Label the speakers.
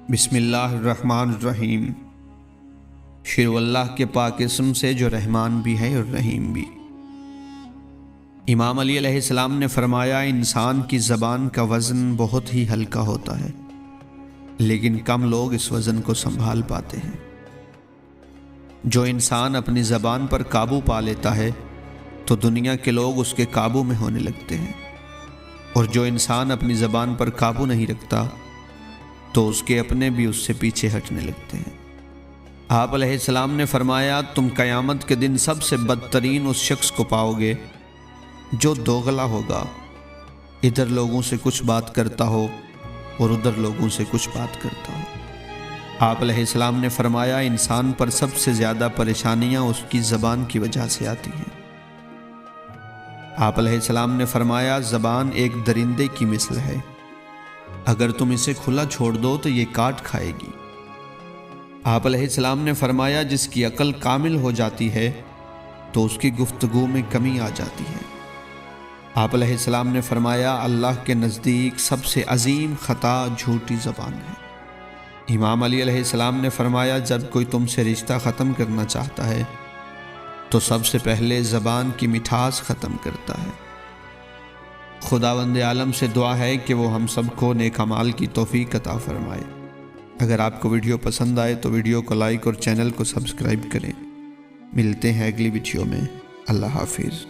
Speaker 1: بسم اللہ الرحمن الرحیم۔ شروع اللہ کے پاک اسم سے جو رحمان بھی ہے اور رحیم بھی۔ امام علی علیہ السلام نے فرمایا، انسان کی زبان کا وزن بہت ہی ہلکا ہوتا ہے، لیکن کم لوگ اس وزن کو سنبھال پاتے ہیں۔ جو انسان اپنی زبان پر قابو پا لیتا ہے تو دنیا کے لوگ اس کے قابو میں ہونے لگتے ہیں، اور جو انسان اپنی زبان پر قابو نہیں رکھتا تو اس کے اپنے بھی اس سے پیچھے ہٹنے لگتے ہیں۔ آپ علیہ السلام نے فرمایا، تم قیامت کے دن سب سے بدترین اس شخص کو پاؤ گے جو دوغلا ہوگا، ادھر لوگوں سے کچھ بات کرتا ہو اور ادھر لوگوں سے کچھ بات کرتا ہو۔ آپ علیہ السلام نے فرمایا، انسان پر سب سے زیادہ پریشانیاں اس کی زبان کی وجہ سے آتی ہیں۔ آپ علیہ السلام نے فرمایا، زبان ایک درندے کی مثل ہے، اگر تم اسے کھلا چھوڑ دو تو یہ کاٹ کھائے گی۔ آپ علیہ السلام نے فرمایا، جس کی عقل کامل ہو جاتی ہے تو اس کی گفتگو میں کمی آ جاتی ہے۔ آپ علیہ السلام نے فرمایا، اللہ کے نزدیک سب سے عظیم خطا جھوٹی زبان ہے۔ امام علی علیہ السلام نے فرمایا، جب کوئی تم سے رشتہ ختم کرنا چاہتا ہے تو سب سے پہلے زبان کی مٹھاس ختم کرتا ہے۔ خداوند عالم سے دعا ہے کہ وہ ہم سب کو نیک اعمال کی توفیق عطا فرمائے۔ اگر آپ کو ویڈیو پسند آئے تو ویڈیو کو لائک اور چینل کو سبسکرائب کریں۔ ملتے ہیں اگلی ویڈیو میں۔ اللہ حافظ۔